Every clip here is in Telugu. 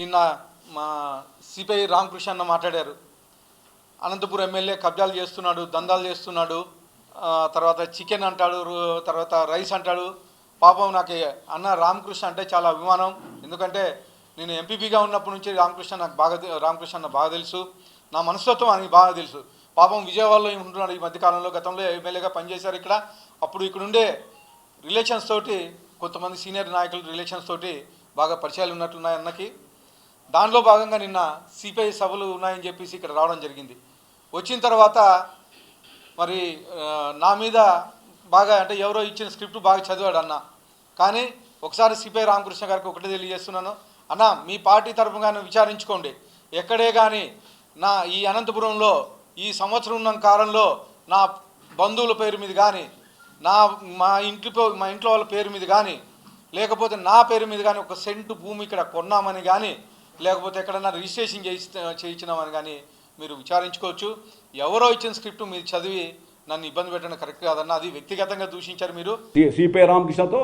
నిన్న మా సిపిఐ రామకృష్ణ అన్న మాట్లాడారు. అనంతపురం ఎమ్మెల్యే కబ్జాలు చేస్తున్నాడు, దందాలు చేస్తున్నాడు, తర్వాత చికెన్ అంటాడు, తర్వాత రైస్ అంటాడు. పాపం నాకు అన్న రామకృష్ణ అంటే చాలా అభిమానం. ఎందుకంటే నేను ఎంపీపీగా ఉన్నప్పటి నుంచి రామకృష్ణ అన్న బాగా తెలుసు. నా మనస్తత్వం ఆయనకి బాగా తెలుసు. పాపం విజయవాడలో ఉంటున్నాడు ఈ మధ్యకాలంలో. గతంలో ఎమ్మెల్యేగా పనిచేశారు ఇక్కడ. అప్పుడు ఇక్కడ ఉండే రిలేషన్స్ తోటి, కొంతమంది సీనియర్ నాయకుల రిలేషన్స్ తోటి బాగా పరిచయాలు ఉన్నట్లున్నాయి అన్నకి. దానిలో భాగంగా నిన్న సిపిఐ సభలు ఉన్నాయని చెప్పేసి ఇక్కడ రావడం జరిగింది. వచ్చిన తర్వాత మరి నా మీద బాగా అంటే ఎవరో ఇచ్చిన స్క్రిప్ట్ బాగా చదివాడు అన్న. కానీ ఒకసారి సిపిఐ రామకృష్ణ గారికి ఒకటే తెలియజేస్తున్నాను, అన్న మీ పార్టీ తరఫున విచారించుకోండి. ఎక్కడే కానీ ఈ అనంతపురంలో ఈ సంవత్సరం ఉన్న కాలంలో నా బంధువుల పేరు మీద కానీ, మా ఇంట్లో వాళ్ళ పేరు మీద కానీ, లేకపోతే నా పేరు మీద కానీ ఒక సెంటు భూమి ఇక్కడ కొన్నామని కానీ, లేకపోతే ఎక్కడన్నా రిజిస్ట్రేషన్ చేయించినామని కానీ మీరు విచారించుకోవచ్చు. ఎవరో ఇచ్చిన స్క్రిప్ట్ మీరు చదివి నన్ను ఇబ్బంది పెట్టడం కరెక్ట్ కాదన్న. అది వ్యక్తిగతంగా దూషించారు మీరు. సిపిఐ రామకృష్ణతో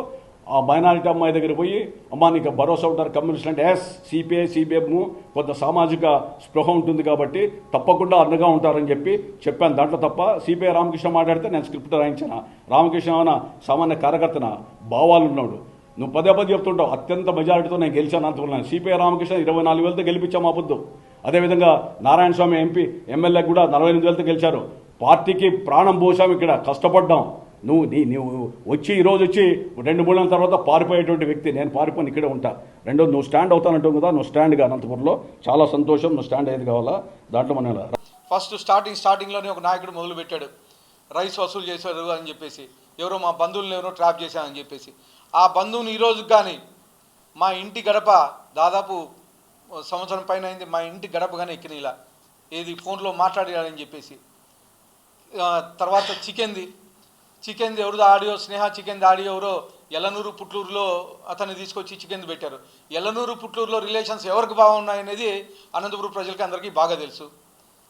ఆ మైనారిటీ అమ్మాయి దగ్గర పోయి, అమ్మా నీకు భరోసా ఉంటారు కమ్యూనిస్ట్ అంటే, సిపిఐము కొంత సామాజిక స్పృహ ఉంటుంది కాబట్టి తప్పకుండా అండగా ఉంటారని చెప్పాను. దాంట్లో తప్ప సిపిఐ రామకృష్ణ మాట్లాడితే నేను స్క్రిప్ట్ రాయించాను. రామకృష్ణ ఏమైనా సామాన్య కార్యకర్తన భావాలు ఉన్నాడు. నువ్వు పదే చెప్తుంటావు అత్యంత మెజారిటీతో నేను గెలిచాను అనుకున్నాను. సిపిఐ రామకృష్ణ 24,000తో గెలిపించాము ఆ పొద్దు. అదేవిధంగా నారాయణ స్వామి ఎమ్మెల్యే కూడా 48,000తో గెలిచారు. పార్టీకి ప్రాణం పోసాము, ఇక్కడ కష్టపడ్డాం. నువ్వు వచ్చి ఈరోజు వచ్చి 2-3 నెలల తర్వాత పారిపోయేటువంటి వ్యక్తి. నేను పారిపోయి ఇక్కడే ఉంటా. రెండోది నువ్వు స్టాండ్ అవుతానంటావు కదా, నువ్వు స్టాండ్గా అనంతపురంలో చాలా సంతోషం. నువ్వు స్టాండ్ అయ్యేది కావాలా దాంట్లో మన ఫస్ట్ స్టార్టింగ్లోనే ఒక నాయకుడు మొదలు పెట్టాడు, రైస్ వసూలు చేశారు అని చెప్పేసి, ఎవరో మా బంధువులను ఎవరో ట్రాప్ చేశారని చెప్పేసి. ఆ బంధువుని ఈరోజు కానీ మా ఇంటి గడప దాదాపు సంవత్సరం పైన అయింది, మా ఇంటి గడప కానీ ఎక్కిన ఇలా ఏది ఫోన్లో మాట్లాడాడని చెప్పేసి. తర్వాత చికెన్ది ఎవరిదో ఆడియో, స్నేహ చికెన్ది ఆడియో ఎవరో ఎల్లనూరు పుట్లూరులో అతన్ని తీసుకొచ్చి చికెన్ పెట్టారు. ఎల్లనూరు పుట్లూరులో రిలేషన్స్ ఎవరికి బాగున్నాయనేది అనంతపురం ప్రజలకి అందరికీ బాగా తెలుసు.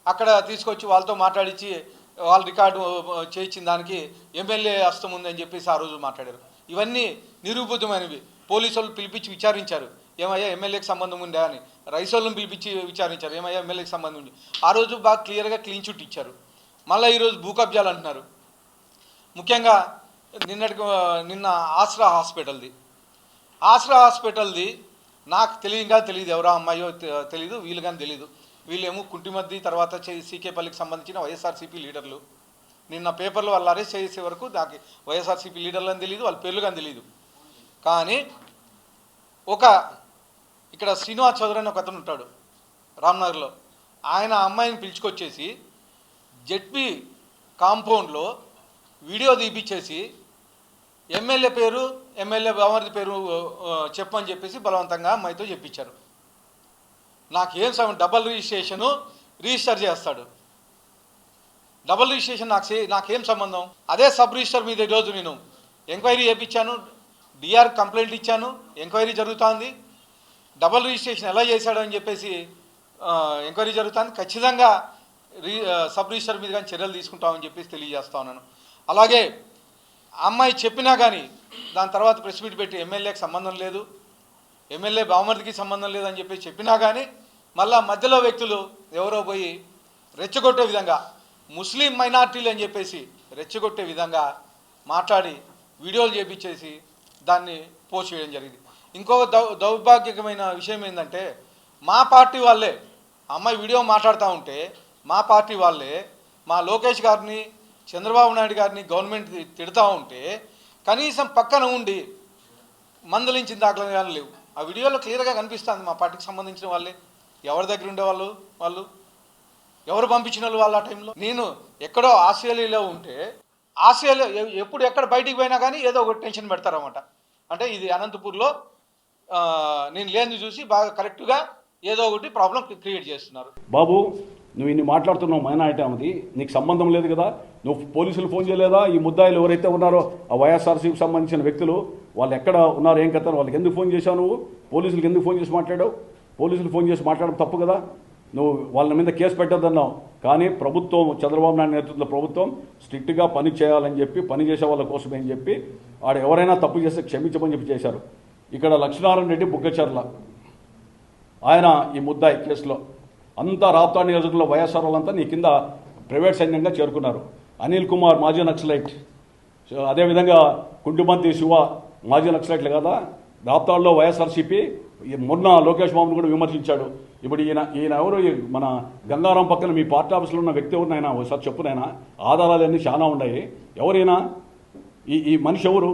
అక్కడ తీసుకొచ్చి వాళ్ళతో మాట్లాడించి వాళ్ళ రికార్డు చేయించిన దానికి ఎమ్మెల్యే హస్తం ఉందని చెప్పేసి ఆ రోజు మాట్లాడారు. ఇవన్నీ నిరూపితమైనవి. పోలీసు వాళ్ళు పిలిపించి విచారించారు, ఏమయ్యా ఎమ్మెల్యేకి సంబంధం ఉందా అని. రైస్ వాళ్ళని పిలిపించి విచారించారు, ఏమయ్యా ఎమ్మెల్యేకి సంబంధం ఉంది. ఆ రోజు బాగా క్లియర్గా క్లీన్ చిట్ ఇచ్చారు. మళ్ళీ ఈరోజు భూ కబ్జాలు అంటున్నారు. ముఖ్యంగా నిన్న ఆశ్రా హాస్పిటల్ది నాకు తెలియదు, ఎవరో అమ్మాయో తెలీదు, వీళ్ళు కానీ తెలీదు. వీళ్ళేమో కుంటిమద్ది తర్వాత సీకేపల్లికి సంబంధించిన వైఎస్ఆర్సీపీ లీడర్లు. నిన్న పేపర్లో వాళ్ళు అరెస్ట్ చేసే వరకు నాకు వైఎస్ఆర్సీపీ లీడర్లు అని తెలియదు, వాళ్ళ పేర్లు కానీ తెలియదు. కానీ ఇక్కడ శ్రీనివాస్ చౌదరి అని ఒక అతను ఉంటాడు రామ్నగర్లో. ఆయన అమ్మాయిని పిలుచుకొచ్చేసి జెడ్పీ కాంపౌండ్లో వీడియో తీపిచ్చేసి ఎమ్మెల్యే బామర్ది పేరు చెప్పని చెప్పేసి బలవంతంగా అమ్మాయితో చెప్పించారు. నాకేం డబల్ రిజిస్టర్ చేస్తాడు. డబల్ రిజిస్ట్రేషన్ నాకేం సంబంధం? అదే సబ్ రిజిస్టర్ మీద ఈరోజు నేను ఎంక్వైరీ చేయించాను, డిఆర్ కంప్లైంట్ ఇచ్చాను, ఎంక్వైరీ జరుగుతుంది. డబల్ రిజిస్ట్రేషన్ ఎలా చేశాడని చెప్పేసి ఎంక్వైరీ జరుగుతుంది. ఖచ్చితంగా సబ్ రిజిస్టర్ మీద కానీ చర్యలు తీసుకుంటామని చెప్పేసి తెలియజేస్తా ఉన్నాను. అలాగే అమ్మాయి చెప్పినా కానీ దాని తర్వాత ప్రెస్ మీట్ పెట్టి ఎమ్మెల్యేకి సంబంధం లేదు, ఎమ్మెల్యే బామర్దికి సంబంధం లేదని చెప్పేసి చెప్పినా కానీ మళ్ళా మధ్యలో వ్యక్తులు ఎవరో పోయి రెచ్చగొట్టే విధంగా, ముస్లిం మైనార్టీలు అని చెప్పేసి రెచ్చగొట్టే విధంగా మాట్లాడి వీడియోలు చేపించేసి దాన్ని పోస్ట్ చేయడం జరిగింది. ఇంకొక దౌర్భాగ్యకమైన విషయం ఏంటంటే, మా పార్టీ వాళ్ళే అమ్మాయి వీడియో మాట్లాడుతూ ఉంటే మా పార్టీ వాళ్ళే మా లోకేష్ గారిని, చంద్రబాబు నాయుడు గారిని గవర్నమెంట్ తిడుతూ ఉంటే కనీసం పక్కన ఉండి మందలించిన దాఖలు లేవు. ఆ వీడియోలో క్లియర్గా కనిపిస్తుంది మా పార్టీకి సంబంధించిన వాళ్ళే. ఎవరి దగ్గర ఉండేవాళ్ళు, వాళ్ళు ఎవరు పంపించిన వాళ్ళు ఆ టైంలో. నేను ఎక్కడో ఆస్ట్రేలియాలో ఉంటే ఆస్ట్రేలియా ఎప్పుడు ఎక్కడ బయటికి పోయినా కానీ ఏదో ఒక టెన్షన్ పెడతారన్నమాట. అంటే ఇది అనంతపూర్లో నేను లేని చూసి బాగా కరెక్ట్గా ఏదో ఒకటి ప్రాబ్లం క్రియేట్ చేస్తున్నారు. బాబు నువ్వు ఇన్ని మాట్లాడుతున్నావు మైనారిటీ అన్నది, నీకు సంబంధం లేదు కదా. నువ్వు పోలీసులు ఫోన్ చేయలేదా? ఈ ముద్దాయిలు ఎవరైతే ఉన్నారో ఆ వైఎస్ఆర్సీకి సంబంధించిన వ్యక్తులు వాళ్ళు ఎక్కడ ఉన్నారు, ఏం కథ, వాళ్ళకి ఎందుకు ఫోన్ చేశావు? నువ్వు పోలీసులకు ఎందుకు ఫోన్ చేసి మాట్లాడావు? పోలీసులు ఫోన్ చేసి మాట్లాడడం తప్పు కదా. నువ్వు వాళ్ళ మీద కేసు పెట్టద్దన్నావు. కానీ ప్రభుత్వం, చంద్రబాబు నాయుడు నేతృత్వంలో ప్రభుత్వం స్ట్రిక్ట్గా పని చేయాలని చెప్పి, పని చేసే వాళ్ళ కోసమే అని చెప్పి ఆడ ఎవరైనా తప్పు చేస్తే క్షమించమని చెప్పి చేశారు. ఇక్కడ లక్ష్మీనారాయణ రెడ్డి బుగ్గచర్ల ఆయన ఈ ముద్దాయి కేసులో అంతా రాప్తాడు నియోజకవర్గంలో వైఎస్ఆర్ వాళ్ళంతా నీ కింద ప్రైవేట్ సైన్యంగా చేరుకున్నారు. అనిల్ కుమార్ మాజీ నక్సలైట్, అదేవిధంగా కుంటుమంతి శివ మాజీ నక్సలైట్లు కదా. రాప్తాడులో వైఎస్ఆర్సీపీ మొన్న లోకేష్ బాబును కూడా విమర్శించాడు. ఇప్పుడు ఈయన ఎవరు, మన గంగారాం పక్కన మీ పార్టీ ఆఫీసులో ఉన్న వ్యక్తి ఎవరినైనా ఒకసారి చెప్పునైనా, ఆధారాలన్నీ చాలా ఉన్నాయి. ఎవరైనా ఈ మనిషి ఎవరు?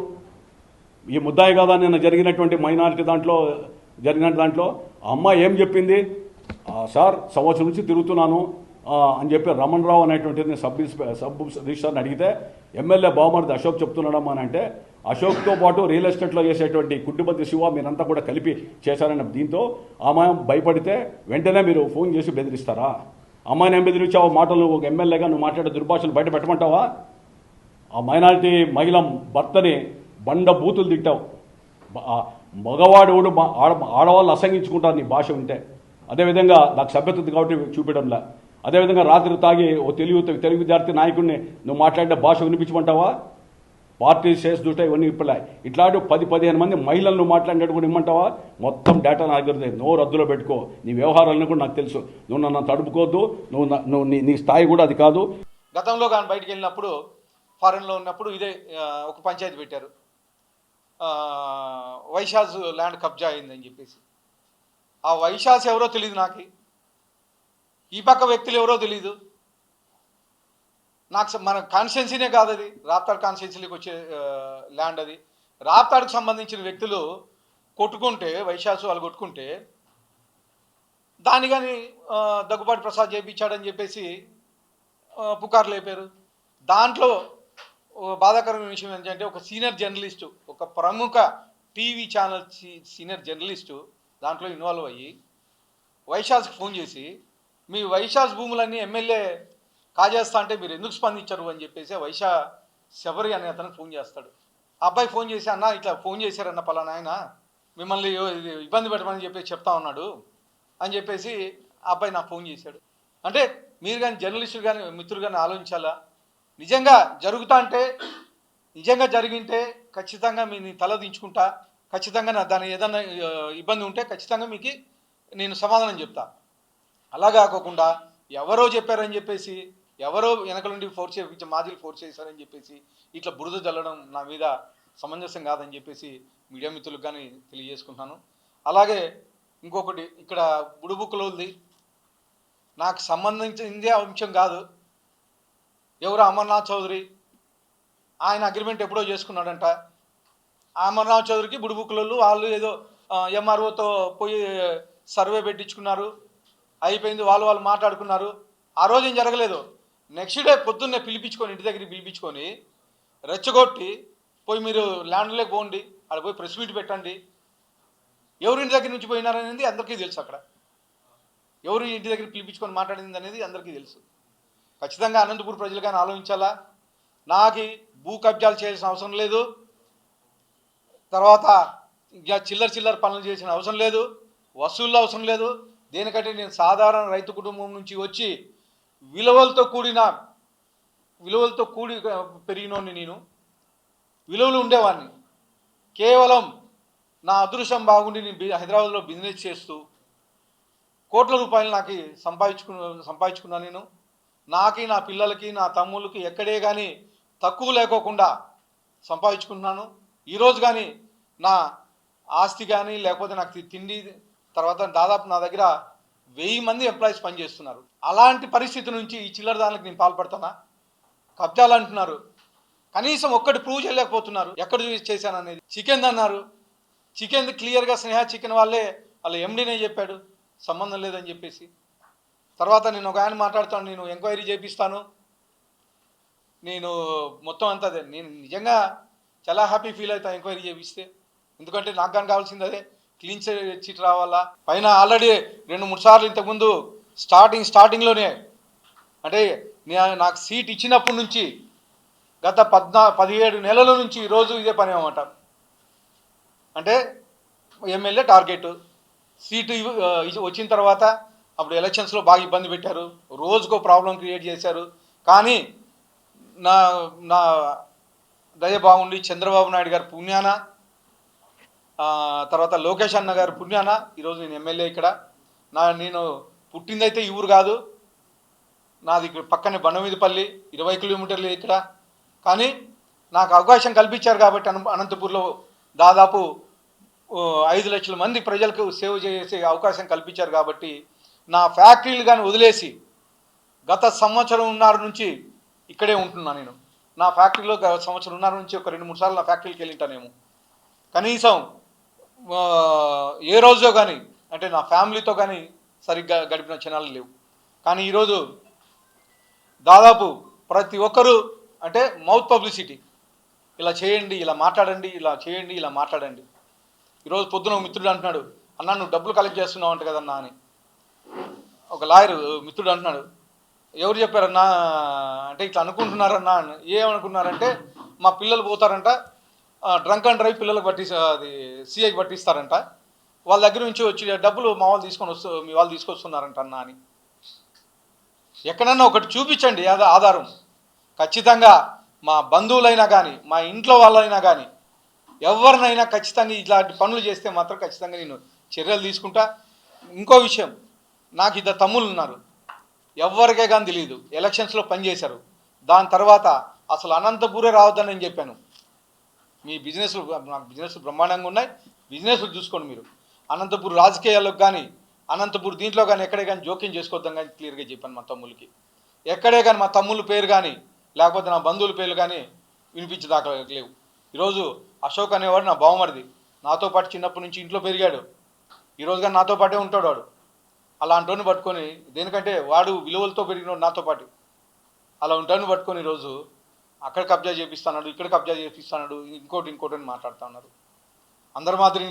ఈ ముద్దాయి కాదా నిన్న జరిగినటువంటి మైనారిటీ జరిగిన దాంట్లో ఆ అమ్మాయి ఏం చెప్పింది? సార్ సంవత్సరం నుంచి తిరుగుతున్నాను అని చెప్పి రమణ్ రావు అనేటువంటిది సబ్ రిజిస్టర్ని అడిగితే ఎమ్మెల్యే బావమరిది అశోక్ చెప్తున్నాడమ్మా అని అంటే, అశోక్తో పాటు రియల్ ఎస్టేట్లో చేసేటువంటి కుడ్డుబంతి శివ మీరంతా కూడా కలిపి చేశారన్న దీంతో అమ్మాయి భయపడితే వెంటనే మీరు ఫోన్ చేసి బెదిరిస్తారా? అమ్మాయిని ఏం బెదిరించావు? మాటలు ఒక ఎమ్మెల్యేగా నువ్వు మాట్లాడే దుర్భాషలు బయట పెట్టమంటావా? ఆ మైనారిటీ మహిళ భర్తని బండ బూతులు తిట్టావు. మగవాడు ఆడవాళ్ళు అసంగించుకుంటారు నీ భాష ఉంటే. అదేవిధంగా నాకు సభ్యత ఉంది కాబట్టి చూపించడంలా. అదేవిధంగా రాత్రి తాగి ఓ తెలుగు విద్యార్థి నాయకుడిని నువ్వు మాట్లాడిన భాష వినిపించమంటావా? పార్టీ చేసి దృష్టి ఇవన్నీ ఇప్పలే. ఇట్లాంటి 10-15 మంది మహిళలను మాట్లాడినట్టు కూడా ఇమ్మంటావా? మొత్తం డేటా నా దగ్గర, నో రద్దులో పెట్టుకో. నీ వ్యవహారాలను కూడా నాకు తెలుసు. నువ్వు నన్ను తడుపుకోవద్దు. నువ్వు నీ స్థాయి కూడా అది కాదు. గతంలో కానీ బయటికి వెళ్ళినప్పుడు, ఫారెన్లో ఉన్నప్పుడు ఇదే ఒక పంచాయతీ పెట్టారు, వైశాజ్ ల్యాండ్ కబ్జా అయిందని చెప్పేసి. ఆ వైశాస్ ఎవరో తెలియదు నాకు, ఈ పక్క వ్యక్తులు ఎవరో తెలీదు నాకు. మన కాన్స్టిట్యున్సీనే కాదు అది, రాప్తాడు కాన్స్టిట్యున్సీకి వచ్చే ల్యాండ్ అది. రాప్తాడుకు సంబంధించిన వ్యక్తులు కొట్టుకుంటే, వైశాసు వాళ్ళు కొట్టుకుంటే దాన్ని కానీ దగ్గుబాటి ప్రసాద్ చేయించాడని చెప్పేసి పుకార్లు లేపారు. దాంట్లో బాధాకరమైన విషయం ఏంటంటే, ఒక సీనియర్ జర్నలిస్టు, ఒక ప్రముఖ టీవీ ఛానల్ సీనియర్ జర్నలిస్టు దాంట్లో ఇన్వాల్వ్ అయ్యి వైశాస్కి ఫోన్ చేసి, మీ వైశాస్ భూములన్నీ ఎమ్మెల్యే కాజేస్తా అంటే మీరు ఎందుకు స్పందించరు అని చెప్పేసి వైశా శబరి అనే అతను ఫోన్ చేస్తాడు. ఆ అబ్బాయి ఫోన్ చేసి, అన్న ఇట్లా ఫోన్ చేశారన్న పలానా ఆయన మిమ్మల్ని ఇబ్బంది పెట్టమని చెప్పేసి చెప్తా ఉన్నాడు అని చెప్పేసి ఆ అబ్బాయి నాకు ఫోన్ చేశాడు. అంటే మీరు కానీ జర్నలిస్టులు కానీ మిత్రులు కానీ ఆలోచించాలా? నిజంగా జరుగుతా అంటే, నిజంగా జరిగింటే ఖచ్చితంగా మీ తల దించుకుంటా, ఖచ్చితంగా దాని ఏదన్నా ఇబ్బంది ఉంటే ఖచ్చితంగా మీకు నేను సమాధానం చెప్తా. అలా కాకుండా ఎవరో చెప్పారని చెప్పేసి, ఎవరో వెనక నుండి ఫోర్స్ చేయించి మాజీలు ఫోర్స్ చేశారని చెప్పేసి ఇట్లా బురద జల్లడం నా మీద సమంజసం కాదని చెప్పేసి మీడియా మిత్రులకు కానీ తెలియజేసుకుంటున్నాను. అలాగే ఇంకొకటి, ఇక్కడ బుడుబుక్కులోది నాకు సంబంధించిందే అంశం కాదు. ఎవరు అమర్నాథ్ చౌదరి, ఆయన అగ్రిమెంట్ ఎప్పుడో చేసుకున్నాడంట. అమర్నాథ్ చౌదరికి బుడుబుక్కులు వాళ్ళు ఏదో ఎంఆర్ఓతో పోయి సర్వే పెట్టించుకున్నారు, అయిపోయింది, వాళ్ళు మాట్లాడుకున్నారు. ఆ రోజు ఏం జరగలేదు. నెక్స్ట్ డే పొద్దున్నే పిలిపించుకొని, ఇంటి దగ్గరికి పిలిపించుకొని రెచ్చగొట్టి పోయి మీరు ల్యాండ్లోకి పోండి, అక్కడ పోయి ప్రెస్ మీట్ పెట్టండి. ఎవరి ఇంటి దగ్గర నుంచి పోయినారనేది అందరికీ తెలుసు. అక్కడ ఎవరు ఇంటి దగ్గర పిలిపించుకొని మాట్లాడింది అనేది అందరికీ తెలుసు. ఖచ్చితంగా అనంతపూర్ ప్రజలు కానీ ఆలోచించాలా. నాకు భూ కబ్జాలు చేయాల్సిన అవసరం లేదు, తర్వాత చిల్లర పనులు చేసిన అవసరం లేదు, వసూళ్ళు అవసరం లేదు. దేనికంటే నేను సాధారణ రైతు కుటుంబం నుంచి వచ్చి విలువలతో కూడి పెరిగినోడిని, నేను విలువలు ఉండేవాడిని. కేవలం నా అదృష్టం బాగుండి నేను హైదరాబాద్లో బిజినెస్ చేస్తూ కోట్ల రూపాయలు నాకు సంపాదించుకున్నా. నేను నాకి, నా పిల్లలకి, నా తమ్ముళ్ళకి ఎక్కడే కానీ తక్కువ లేకోకుండా సంపాదించుకుంటున్నాను. ఈరోజు కానీ నా ఆస్తి కానీ లేకపోతే నాకు తిండి, తర్వాత దాదాపు నా దగ్గర 1000 మంది ఎంప్లాయీస్ పనిచేస్తున్నారు. అలాంటి పరిస్థితి నుంచి ఈ చిల్లర దానికి నేను పాల్పడతానా? కబ్జాలు అంటున్నారు, కనీసం ఒక్కటి ప్రూవ్ చేయలేకపోతున్నారు ఎక్కడ చేశాను అనేది. చికెన్ అన్నారు, చికెన్ క్లియర్గా స్నేహ చికెన్ వాళ్ళ ఎండీనే చెప్పాడు సంబంధం లేదని చెప్పేసి. తర్వాత నేను ఒక ఆయన మాట్లాడుతాను, నేను ఎంక్వైరీ చేపిస్తాను, నేను మొత్తం అంతా అదే. నేను నిజంగా చాలా హ్యాపీ ఫీల్ అవుతాను ఎంక్వైరీ చేపిస్తే. ఎందుకంటే నాకు కానీ కావాల్సింది అదే, క్లీన్ చిట్ రావాలా. పైన ఆల్రెడీ 2-3 సార్లు ఇంతకుముందు స్టార్టింగ్లోనే, అంటే నాకు సీట్ ఇచ్చినప్పటి నుంచి గత 17 నెలల నుంచి ఈరోజు ఇదే పని అన్నమాట. అంటే ఎమ్మెల్యే టార్గెట్ సీటు వచ్చిన తర్వాత అప్పుడు ఎలక్షన్స్లో బాగా ఇబ్బంది పెట్టారు, రోజుకో ప్రాబ్లం క్రియేట్ చేశారు. కానీ నా దయ బాగుండి చంద్రబాబు నాయుడు గారి పుణ్యాన, తర్వాత లోకేష్ అన్న గారి పుణ్యాన ఈరోజు నేను ఎమ్మెల్యే ఇక్కడ. నేను పుట్టిందైతే ఈ ఊరు కాదు, నాది ఇక్కడ పక్కనే బండమీదపల్లి, 20 కిలోమీటర్లు ఇక్కడ. కానీ నాకు అవకాశం కల్పించారు కాబట్టి అనంతపూర్లో దాదాపు 5 లక్షల మంది ప్రజలకు సేవ చేసే అవకాశం కల్పించారు కాబట్టి నా ఫ్యాక్టరీలు కానీ వదిలేసి గత సంవత్సరంన్నర నుంచి ఇక్కడే ఉంటున్నా నేను. నా ఫ్యాక్టరీలో గత సంవత్సరంన్నర నుంచి ఒక 2-3 సార్లు నా ఫ్యాక్టరీకి వెళ్ళింటానేమో. కనీసం ఏ రోజో కానీ అంటే నా ఫ్యామిలీతో కానీ సరిగ్గా గడిపిన క్షణాలు లేవు. కానీ ఈరోజు దాదాపు ప్రతి ఒక్కరూ అంటే మౌత్ పబ్లిసిటీ, ఇలా చేయండి, ఇలా మాట్లాడండి, ఇలా చేయండి, ఇలా మాట్లాడండి. ఈరోజు పొద్దున ఒక మిత్రుడు అంటున్నాడు, అన్నా నువ్వు డబ్బులు కలెక్ట్ చేస్తున్నావు అంట కదన్నా అని. ఒక లాయర్ మిత్రుడు అంటున్నాడు, ఎవరు చెప్పారన్నా అంటే ఇట్లా అనుకుంటున్నారన్నా. ఏమనుకున్నారంటే మా పిల్లలు పోతారంట, డ్రంక్ అండ్ డ్రైవ్ పిల్లలకు అది సిఐకి పట్టిస్తారంట, వాళ్ళ దగ్గర నుంచి వచ్చి డబ్బులు మా వాళ్ళు మీ వాళ్ళు తీసుకొస్తున్నారంట అన్నా అని. ఎక్కడన్నా ఒకటి చూపించండి ఆధారం. ఖచ్చితంగా మా బంధువులైనా కానీ మా ఇంట్లో వాళ్ళైనా కానీ ఎవరినైనా ఖచ్చితంగా ఇట్లాంటి పనులు చేస్తే మాత్రం ఖచ్చితంగా నేను చర్యలు తీసుకుంటా. ఇంకో విషయం, నాకు ఇద్దరు తమ్ముళ్ళు ఉన్నారు, ఎవరికే కానీ తెలియదు, ఎలక్షన్స్లో పనిచేశారు. దాని తర్వాత అసలు అనంతపూరే రావద్దని నేను చెప్పాను. మీ బిజినెస్లు, నాకు బిజినెస్లు బ్రహ్మాండంగా ఉన్నాయి, బిజినెస్లు చూసుకోండి మీరు. అనంతపూర్ రాజకీయాలకు కానీ అనంతపూర్ దీంట్లో కానీ ఎక్కడే కానీ జోక్యం చేసుకోవద్దాం కానీ క్లియర్గా చెప్పాను మా తమ్ముళ్ళకి. ఎక్కడే కానీ మా తమ్ముళ్ళ పేరు కానీ లేకపోతే నా బంధువుల పేర్లు కానీ వినిపించేదాకా లేవు. ఈరోజు అశోక్ అనేవాడు నా బావమరిది, నాతో పాటు చిన్నప్పటి నుంచి ఇంట్లో పెరిగాడు, ఈరోజు కానీ నాతో పాటే ఉంటాడు వాడు. అలాంటి పట్టుకొని, దేనికంటే వాడు విలువలతో పెరిగినోడు నాతో పాటు, అలా ఉంటాను పట్టుకొని ఈరోజు అక్కడ కబ్జా చేపిస్తున్నాడు, ఇక్కడ కబ్జా చేపిస్తున్నాడు, ఇంకోటి అని మాట్లాడుతూ ఉన్నారు. అందరి మాదిరి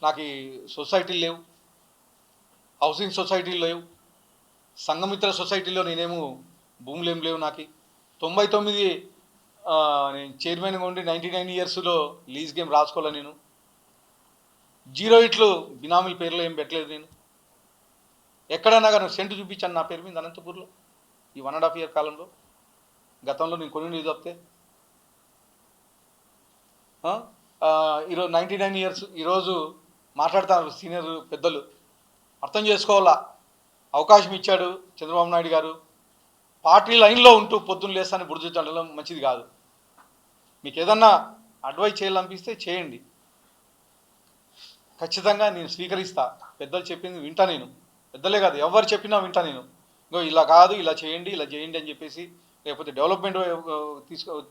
నాకు ఈ సొసైటీలు లేవు, హౌసింగ్ సొసైటీలు లేవు, సంఘమిత్ర సొసైటీలో నేనేమో భూములు ఏం లేవు. నాకు 99 నేను చైర్మన్గా ఉండి 99 ఇయర్స్లో లీజ్ గేమ్ రాసుకోలే నేను. 0 ఇట్లు బినామీల పేర్లో ఏం పెట్టలేదు నేను. ఎక్కడన్నా కానీ సెంటు చూపించాను నా పేరు మీద అనంతపూర్లో ఈ 1.5 ఇయర్ కాలంలో. గతంలో నేను కొన్ని తప్పితే ఈరోజు 99 ఇయర్స్ ఈరోజు మాట్లాడుతున్నారు సీనియర్ పెద్దలు. అర్థం చేసుకోవాలా, అవకాశం ఇచ్చాడు చంద్రబాబు నాయుడు గారు. పార్టీ లైన్లో ఉంటూ పొద్దున్న లేస్తాను బుడిచడం మంచిది కాదు. మీకు ఏదన్నా అడ్వైజ్ చేయాలనిపిస్తే చేయండి, ఖచ్చితంగా నేను స్వీకరిస్తా. పెద్దలు చెప్పింది వింటా నేను, పెద్దలే కాదు ఎవరు చెప్పినా వింటా నేను. ఇంకో ఇలా కాదు, ఇలా చేయండి అని చెప్పేసి, లేకపోతే డెవలప్మెంట్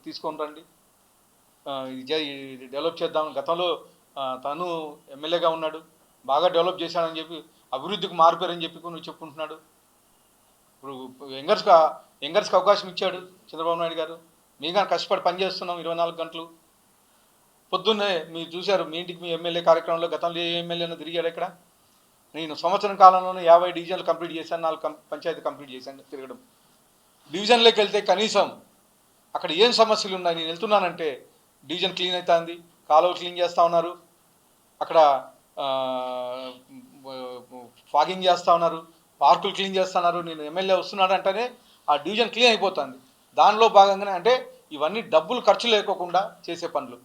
తీసుకొని రండి, ఇది డెవలప్ చేద్దాం. గతంలో తను ఎమ్మెల్యేగా ఉన్నాడు, బాగా డెవలప్ చేశాడని చెప్పి, అభివృద్ధికి మారిపోయారని చెప్పి నువ్వు చెప్పుకుంటున్నాడు. ఇప్పుడు యంగర్స్కి అవకాశం ఇచ్చాడు చంద్రబాబు నాయుడు గారు. మేము కానీ కష్టపడి పనిచేస్తున్నాం 24 గంటలు. పొద్దున్నే మీరు చూశారు, మీ ఇంటికి మీ ఎమ్మెల్యే కార్యక్రమంలో గతంలో ఏ ఎమ్మెల్యేనో తిరిగాడు ఇక్కడ. నేను సంవత్సరం కాలంలోనే 50 డివిజన్లు కంప్లీట్ చేశాను, 4 పంచాయతీ కంప్లీట్ చేశాను తిరగడం. డివిజన్లోకి వెళ్తే కనీసం అక్కడ ఏం సమస్యలు ఉన్నాయి, నేను వెళ్తున్నానంటే డివిజన్ క్లీన్ అవుతుంది, కాలువలు క్లీన్ చేస్తూ ఉన్నారు, అక్కడ ఫాగింగ్ చేస్తూ ఉన్నారు, పార్కులు క్లీన్ చేస్తున్నారు. నేను ఎమ్మెల్యే వస్తున్నాడు అంటేనే ఆ డివిజన్ క్లీన్ అయిపోతుంది. దానిలో భాగంగానే అంటే ఇవన్నీ డబ్బులు ఖర్చు లేకోకుండా చేసే పనులు.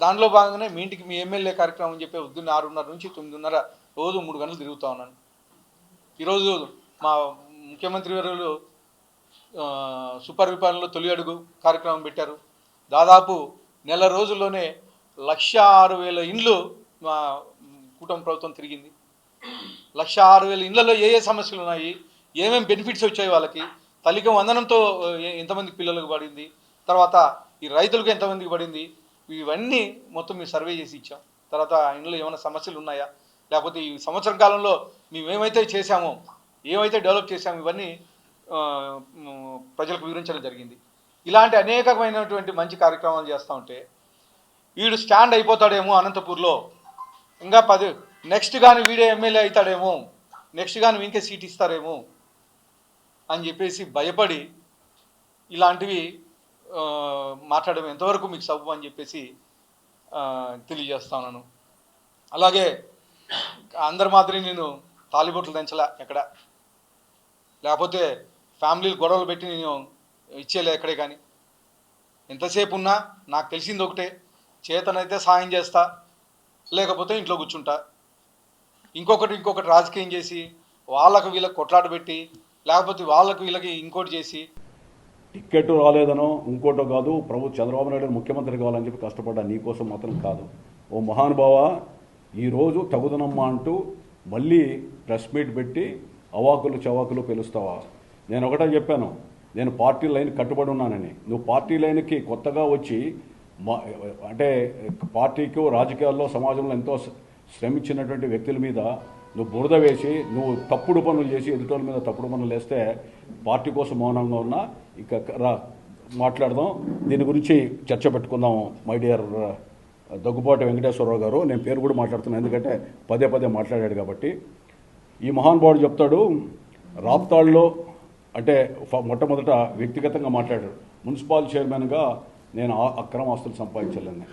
దానిలో భాగంగానే మీ ఇంటికి మీ ఎమ్మెల్యే కార్యక్రమం అని చెప్పి పొద్దున్న 6:30 నుంచి 9:30 రోజు 3 గంటలు తిరుగుతూ ఉన్నాను. ఈరోజు మా ముఖ్యమంత్రి వర్యులు సుపరిపాలనలో తొలి అడుగు కార్యక్రమం పెట్టారు. దాదాపు నెల రోజుల్లోనే 106,000 ఇండ్లు మా కూటమి ప్రభుత్వం తిరిగింది. 106,000 ఇండ్లలో ఏ సమస్యలు ఉన్నాయి, ఏమేమి బెనిఫిట్స్ వచ్చాయి వాళ్ళకి, తల్లికి వందనంతో ఎంతమందికి పిల్లలకు పడింది, తర్వాత ఈ రైతులకు ఎంతమందికి పడింది, ఇవన్నీ మొత్తం మేము సర్వే చేసి ఇచ్చాం. తర్వాత ఇందులో ఏమైనా సమస్యలు ఉన్నాయా, లేకపోతే ఈ సంవత్సరం కాలంలో మేము ఏమైతే చేశామో, ఏమైతే డెవలప్ చేశామో ఇవన్నీ ప్రజలకు వివరించడం జరిగింది. ఇలాంటి అనేకమైనటువంటి మంచి కార్యక్రమాలు చేస్తూ ఉంటే వీడు స్టాండ్ అయిపోతాడేమో అనంతపూర్లో, ఇంకా నెక్స్ట్ కానీ వీడే ఎమ్మెల్యే అవుతాడేమో, నెక్స్ట్ కానీ వీనికే సీట్ ఇస్తారేమో అని చెప్పేసి భయపడి ఇలాంటివి మాట్లాడడం ఎంతవరకు మీకు సబబు అని చెప్పేసి తెలియజేస్తున్నాను. అలాగే అందరి మాదిరి నేను తాలిబొట్లు దంచలా ఎక్కడ, లేకపోతే ఫ్యామిలీలు గొడవలు పెట్టి నేను ఇచ్చేలే ఎక్కడే. కానీ ఎంతసేపు ఉన్నా నాకు తెలిసింది ఒకటే, చేతనైతే సాయం చేస్తా, లేకపోతే ఇంట్లో కూర్చుంటా. ఇంకొకటి రాజకీయం చేసి వాళ్ళకు వీళ్ళకి కొట్లాట పెట్టి, లేకపోతే వాళ్ళకు వీళ్ళకి ఇంకోటి చేసి టికెట్ రాలేదనో ఇంకోటో కాదు, చంద్రబాబు నాయుడు ముఖ్యమంత్రి కావాలని చెప్పి కష్టపడ్డా, నీకోసం మాత్రం కాదు. ఓ మహానుభావ, ఈరోజు తగుదనమ్మా అంటూ మళ్ళీ ప్రెస్ మీట్ పెట్టి అవాకులు చవాకులు పిలుస్తావా? నేను ఒకటే చెప్పాను, నేను పార్టీ లైన్ కట్టుబడి ఉన్నానని. నువ్వు పార్టీ లైన్కి కొత్తగా వచ్చి అంటే పార్టీకి రాజకీయాల్లో సమాజంలో ఎంతో శ్రమించినటువంటి వ్యక్తుల మీద నువ్వు బురద వేసి నువ్వు తప్పుడు పనులు చేసి ఎదుటోళ్ళ మీద తప్పుడు పనులు వేస్తే పార్టీ కోసం మౌనంగా ఉన్నా. ఇక మాట్లాడదాం, దీని గురించి చర్చ పెట్టుకుందాం. మై డియర్ దగ్గుబాటి వెంకటేశ్వరరావు గారు, నేను పేరు కూడా మాట్లాడుతున్నాను ఎందుకంటే పదే మాట్లాడాడు కాబట్టి. ఈ మహానుభావుడు చెప్తాడు, రాప్తాడులో అంటే మొట్టమొదట వ్యక్తిగతంగా మాట్లాడాడు. మున్సిపల్ చైర్మన్గా నేను అక్రమ ఆస్తులు సంపాదించాలని.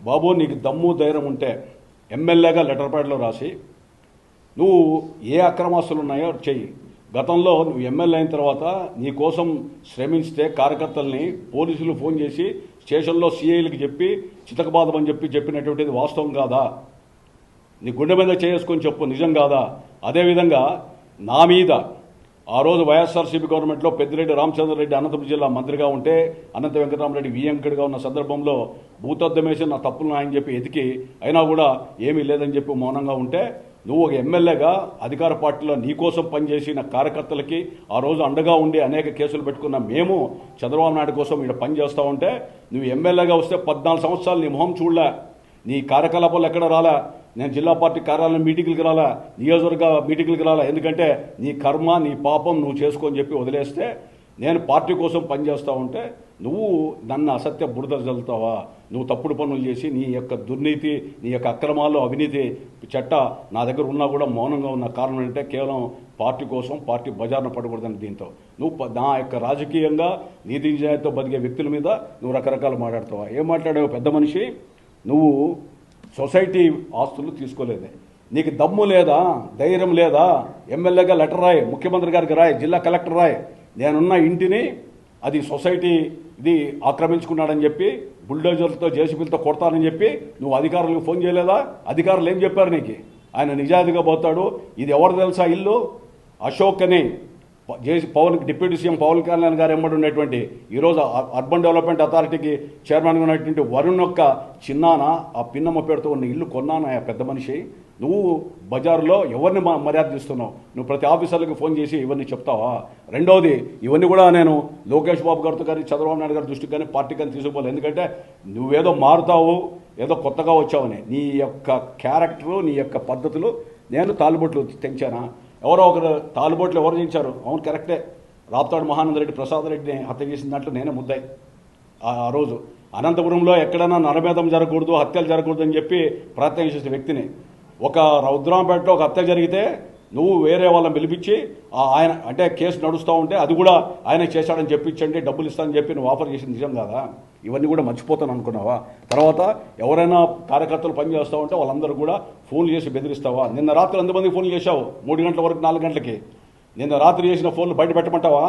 బాబు, నీకు దమ్ము ధైర్యం ఉంటే ఎమ్మెల్యేగా లెటర్ ప్యాడ్లో రాసి నువ్వు ఏ అక్రమాస్తులు ఉన్నాయో చెయ్యి. గతంలో నువ్వు ఎమ్మెల్యే అయిన తర్వాత నీ కోసం శ్రమించితే కార్యకర్తల్ని పోలీసులు ఫోన్ చేసి స్టేషన్లో సిఐలకు చెప్పి చితకబాదమని చెప్పినటువంటిది వాస్తవం కాదా? నీ గుండె మీద చేసుకొని చెప్పు, నిజం కాదా? అదేవిధంగా నా మీద ఆ రోజు వైఎస్ఆర్సీపీ గవర్నమెంట్లో పెద్దిరెడ్డి రామచంద్రరెడ్డి అనంతపురం జిల్లా మంత్రిగా ఉంటే అనంత వెంకటరామరెడ్డి వియంకుడిగా ఉన్న సందర్భంలో భూతద్దమేసి నా తప్పులను ఆయన చెప్పి ఎతికి అయినా కూడా ఏమీ లేదని చెప్పి మౌనంగా ఉంటే, నువ్వు ఒక ఎమ్మెల్యేగా అధికార పార్టీలో నీకోసం పనిచేసిన కార్యకర్తలకి ఆ రోజు అండగా ఉండి అనేక కేసులు పెట్టుకున్న మేము చంద్రబాబు నాయుడు కోసం ఇక్కడ పనిచేస్తూ ఉంటే, నువ్వు ఎమ్మెల్యేగా వస్తే 14 సంవత్సరాలు నీ మొహం చూడలే, నీ కార్యకలాపాలు ఎక్కడ రాలే. నేను జిల్లా పార్టీ కార్యాలయం మీటింగ్లకు రాలా, నియోజకవర్గ మీటింగ్లకు రాలా. ఎందుకంటే నీ కర్మ నీ పాపం నువ్వు చేసుకొని చెప్పి వదిలేస్తే, నేను పార్టీ కోసం పనిచేస్తూ ఉంటే నువ్వు నన్ను అసత్య బురద చల్లుతావా? నువ్వు తప్పుడు పనులు చేసి నీ యొక్క దుర్నీతి, నీ యొక్క అక్రమాలు, అవినీతి చట్ట నా దగ్గర ఉన్నా కూడా మౌనంగా ఉన్న కారణం అంటే కేవలం పార్టీ కోసం, పార్టీ బజార్న పడకూడదని. దీంతో నువ్వు నా యొక్క రాజకీయంగా నీతి నిజాయితీతో బతికే వ్యక్తుల మీద నువ్వు రకరకాలు మాట్లాడతావా? ఏం మాట్లాడావు పెద్ద మనిషి? నువ్వు సొసైటీ ఆస్తులు తీసుకోలేదే, నీకు దమ్ము లేదా, ధైర్యం లేదా? ఎమ్మెల్యేగా లెటర్ రాయి, ముఖ్యమంత్రి గారికి రాయి, జిల్లా కలెక్టర్ రాయి, నేనున్న ఇంటిని అది సొసైటీ ఇది ఆక్రమించుకున్నాడని చెప్పి బుల్డోజర్లతో జేసీబీలతో కొడతానని చెప్పి నువ్వు అధికారులకు ఫోన్ చేయలేదా? అధికారులు ఏం చెప్పారు నీకు? ఆయన నిజాయితీగా పోతాడు. ఇది ఎవరు తెలుసా? ఇల్లు అశోక్ అని డిప్యూటీ సీఎం పవన్ కళ్యాణ్ గారు ఎంబడి ఉన్నటువంటి ఈరోజు అర్బన్ డెవలప్మెంట్ అథారిటీకి చైర్మన్గా ఉన్నటువంటి వరుణ్ యొక్క చిన్నాన ఆ పిన్నమ్మ పేరుతో ఉన్న ఇల్లు కొన్నాను. ఆ పెద్ద మనిషి, నువ్వు బజారులో ఎవరిని మర్యాద ఇస్తున్నావు? నువ్వు ప్రతి ఆఫీసర్లకు ఫోన్ చేసి ఇవన్నీ చెప్తావా? రెండవది, ఇవన్నీ కూడా నేను లోకేష్ బాబు గారితో కానీ చంద్రబాబు నాయుడు గారి దృష్టికి కానీ పార్టీ కానీ తీసుకుపోలేదు. ఎందుకంటే నువ్వేదో మారుతావు, ఏదో కొత్తగా వచ్చావని. నీ యొక్క క్యారెక్టరు, నీ యొక్క పద్ధతులు నేను తాలుబొట్లు తెంచానా? ఎవరో ఒకరు తాలుబోట్లు ఎవరు చేయించారు? అవును, కరెక్టే. రాప్తాడు మహానందరెడ్డి ప్రసాద్ రెడ్డిని హత్య చేసిన దాంట్లో నేనే ముద్దాయి. ఆ రోజు అనంతపురంలో ఎక్కడైనా నరమేధం జరగకూడదు, హత్యలు జరగకూడదు అని చెప్పి ప్రయత్నం చేసిన వ్యక్తిని. ఒక రుద్రాంపేటలో ఒక హత్య జరిగితే నువ్వు వేరే వాళ్ళని పిలిపించి ఆయన అంటే కేసు నడుస్తూ ఉంటే అది కూడా ఆయన చేశాడని చెప్పించండి, డబ్బులు ఇస్తానని చెప్పి నువ్వు ఆఫర్ చేసింది నిజం కాదా? ఇవన్నీ కూడా మర్చిపోతాను అనుకున్నావా? తర్వాత ఎవరైనా కార్యకర్తలు పనిచేస్తూ ఉంటే వాళ్ళందరూ కూడా ఫోన్లు చేసి బెదిరిస్తావా? నిన్న రాత్రి ఎంతమందికి ఫోన్లు చేశావు? 3 గంటల వరకు, 4 గంటలకి. నిన్న రాత్రి చేసిన ఫోన్లు బయట పెట్టమంటావా?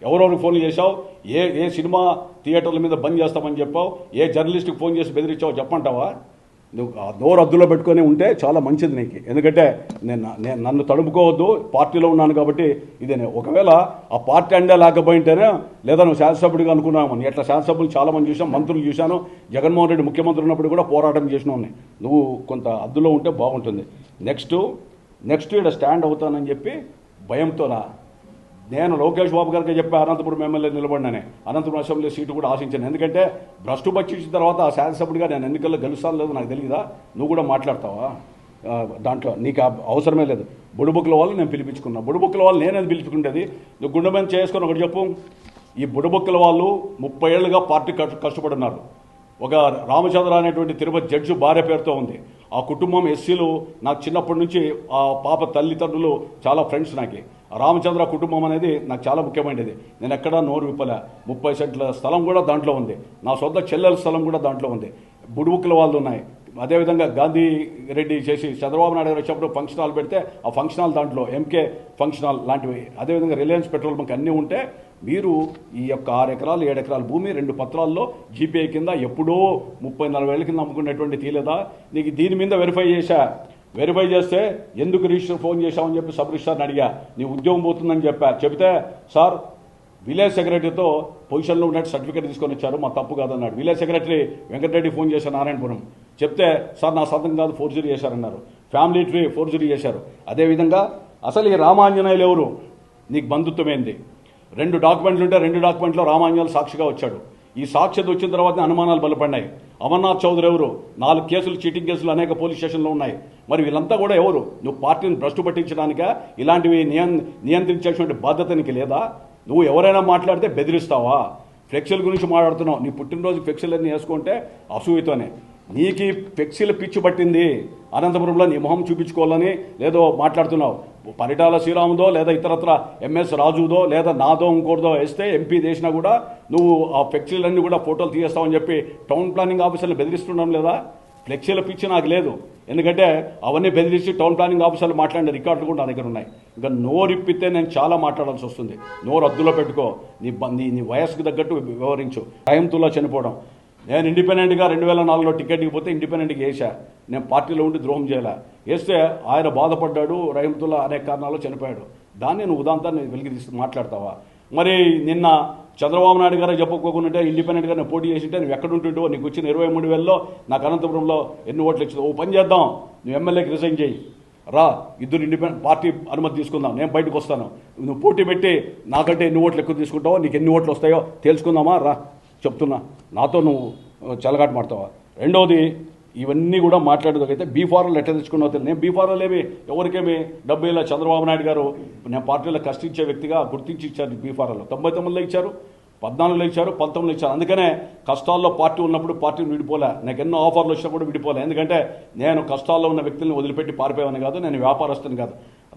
ఎవరెవరికి ఫోన్లు చేశావు? ఏ సినిమా థియేటర్ల మీద బంద్ చేస్తామని చెప్పావు? ఏ జర్నలిస్ట్కి ఫోన్ చేసి బెదిరించావు చెప్పంటావా? నువ్వు ఆ నోరు అద్దులో పెట్టుకొని ఉంటే చాలా మంచిది నీకు. ఎందుకంటే నన్ను తడుపుకోవద్దు, పార్టీలో ఉన్నాను కాబట్టి ఇదే. ఒకవేళ ఆ పార్టీ అండే లేకపోయింటేనే, లేదా నువ్వు శాసనసభ్యుడిగా అనుకున్నామని. ఎట్లా శాసనసభ్యులు చాలామంది చూసాం, మంత్రులు చూశాను. జగన్మోహన్ రెడ్డి ముఖ్యమంత్రి ఉన్నప్పుడు కూడా పోరాటం చేసినవాడిని. నువ్వు కొంత అద్దులో ఉంటే బాగుంటుంది. నెక్స్ట్ ఇక్కడ స్టాండ్ అవుతానని చెప్పి భయంతోనా? నేను లోకేష్ బాబు గారికి చెప్పి అనంతపురం ఎమ్మెల్యే నిలబడినానే, అనంతపురం అసెంబ్లీ సీటు కూడా ఆశించాను. ఎందుకంటే భ్రష్టు పట్టించిన తర్వాత ఆ శాసనసభ్యుడిగా నేను ఎన్నికల్లో గెలుస్తాను లేదు నాకు తెలియదా? నువ్వు కూడా మాట్లాడతావా? దాంట్లో నీకు అవసరమే లేదు. బుడుబుక్కుల వాళ్ళు నేను పిలిపించుకున్నా. బుడుబుక్కుల వాళ్ళు నేనేది పిలుచుకుంటేది? నువ్వు గుండె మీద చేసుకొని ఒకటి చెప్పు. ఈ బుడుబుక్కుల వాళ్ళు 30 ఏళ్లుగా పార్టీ కష్టపడున్నారు. ఒక రామచంద్ర అనేటువంటి తిరుపతి జడ్జి భార్య పేరుతో ఉంది. ఆ కుటుంబం ఎస్సీలు. నాకు చిన్నప్పటి నుంచి ఆ పాప తల్లిదండ్రులు చాలా ఫ్రెండ్స్. నాకు రామచంద్ర కుటుంబం అనేది నాకు చాలా ముఖ్యమైనది. నేను ఎక్కడా నోరు విప్పలే. 30 సెంట్ల స్థలం కూడా దాంట్లో ఉంది. నా సొంత చెల్లెల స్థలం కూడా దాంట్లో ఉంది. బుడుబుక్కుల వాళ్ళు ఉన్నాయి. అదేవిధంగా గాంధీ రెడ్డి చేసి చంద్రబాబు నాయుడు గారు వచ్చినప్పుడు ఫంక్షన్ హాల్ పెడితే ఆ ఫంక్షన్ హాల్ దాంట్లో ఎంకే ఫంక్షన్ హాల్ లాంటివి, అదేవిధంగా రిలయన్స్ పెట్రోల్ బంక్ అన్నీ ఉంటే, మీరు ఈ యొక్క 6 ఎకరాలు 7 ఎకరాల భూమి 2 పత్రాల్లో జీపీఐ కింద ఎప్పుడో 30-40 ఏళ్ళ కింద అమ్ముకునేటువంటి తీలేదా? నీకు దీని మీద వెరిఫై చేశా. వెరిఫై చేస్తే ఎందుకు రిజిస్టర్ ఫోన్ చేశామని చెప్పి సబ్ రిజిస్టర్ని అడిగా. నీ ఉద్యోగం పోతుందని చెప్తే సార్ విలేజ్ సెక్రటరీతో పొజిషన్లో ఉన్నట్టు సర్టిఫికేట్ తీసుకొని వచ్చారు, మా తప్పు కాదన్నాడు. విలేజ్ సెక్రటరీ వెంకటరెడ్డి ఫోన్ చేశారు నారాయణపురం, చెప్తే సార్ నా సంతకం కాదు ఫోర్జరీ చేశారన్నారు. ఫ్యామిలీ ట్రీ ఫోర్జరీ చేశారు. అదేవిధంగా అసలు ఈ రామాంజనేయులు ఎవరు, నీకు బంధుత్వమైంది. 2 డాక్యుమెంట్లు ఉంటే 2 డాక్యుమెంట్లో రామాంజనేయులు సాక్షిగా వచ్చాడు. ఈ సాక్ష్యత వచ్చిన తర్వాత అనుమానాలు బలపడినాయి. అమర్నాథ్ చౌదరి ఎవరు, 4 కేసులు చీటింగ్ కేసులు అనేక పోలీస్ స్టేషన్లో ఉన్నాయి. మరి వీళ్ళంతా కూడా ఎవరు? నువ్వు పార్టీని భ్రష్టు పట్టించడానికా? ఇలాంటివి నియంత్రించేటువంటి బాధ్యత నీకు లేదా? నువ్వు ఎవరైనా మాట్లాడితే బెదిరిస్తావా? ఫ్లెక్సీల గురించి మాట్లాడుతున్నావు. నీ పుట్టినరోజు ఫ్లెక్సీలన్నీ వేసుకుంటే అసూయతోనే. నీకు ఈ ఫ్లెక్సీల పిచ్చి పట్టింది. అనంతపురంలో నీ మొహం చూపించుకోవాలని లేదో మాట్లాడుతున్నావు. పరిటాల శ్రీరాముదో లేదా ఇతరత్ర ఎంఎస్ రాజుదో లేదా నాదో ఇంకోటిదో వేస్తే ఎంపీ చేసినా కూడా నువ్వు ఆ ఫ్లెక్సీలన్నీ కూడా ఫోటోలు తీయేస్తావని చెప్పి టౌన్ ప్లానింగ్ ఆఫీసర్లు బెదిరిస్తున్నాం లేదా? ఫ్లెక్సీల పిచ్చి నాకు లేదు. ఎందుకంటే అవన్నీ బెదిరించి టౌన్ ప్లానింగ్ ఆఫీసర్లు మాట్లాడిన రికార్డులు కూడా నా దగ్గర ఉన్నాయి. ఇంకా నోరిప్పితే నేను చాలా మాట్లాడాల్సి వస్తుంది. నోరు అద్దులో పెట్టుకో. నీ వయస్సుకు తగ్గట్టు వివరించు. రహీంతుల్లా చనిపోవడం, నేను ఇండిపెండెంట్గా 2004లో టికెట్ ఇవ్వకపోతే ఇండిపెండెంట్గా వేసా. నేను పార్టీలో ఉండి ద్రోహం చేయలే. వేస్తే ఆయన బాధపడ్డాడు, రహీంతుల్లా అనేక కారణాలు చనిపోయాడు. దాన్ని నువ్వు ఉదాంతాన్ని వెలికి తీసి మాట్లాడతావా? మరి నిన్న చంద్రబాబు నాయుడు గారు చెప్పుకోకుండా ఇండిపెండెంట్గా నేను పోటీ చేసింటే నువ్వు ఎక్కడుంటుంటో, నీకు వచ్చిన 23,000లో నాకు అనంతపురంలో ఎన్ని ఓట్లు ఇచ్చింది? ఓ పని చేద్దాం, నువ్వు ఎమ్మెల్యేకి రిజైన్ చేయి, రా, ఇద్దరు ఇండిపెండెంట్ పార్టీ అనుమతి తీసుకుందాం, నేను బయటకు వస్తాను. నువ్వు పోటీ పెట్టి నాకంటే ఎన్ని ఓట్లు ఎక్కువ తీసుకుంటావో, నీకు ఎన్ని ఓట్లు వస్తాయో తెలుసుకుందామా? రా చెప్తున్నా, నాతో నువ్వు చెలగాట మాడతావా? రెండవది, ఇవన్నీ కూడా మాట్లాడేదైతే బీఫారాలు ఎట్లా తెచ్చుకున్నావు తెలియదు. నేను బీఫారాలు ఎవరికేమి డబ్బు ఇలా చంద్రబాబు నాయుడు గారు నేను పార్టీలో కష్టించే వ్యక్తిగా గుర్తించి ఇచ్చారు. బీఫారాలు 99లో ఇచ్చారు, 14లో ఇచ్చారు, 19లో ఇచ్చారు. అందుకనే కష్టాల్లో పార్టీ ఉన్నప్పుడు పార్టీని విడిపోలే. నాకు ఎన్నో ఆఫర్లు వచ్చినప్పుడు విడిపోలే. ఎందుకంటే నేను కష్టాల్లో ఉన్న వ్యక్తులను వదిలిపెట్టి పారిపోయావని కాదు, నేను వ్యాపారస్తుని కాదు.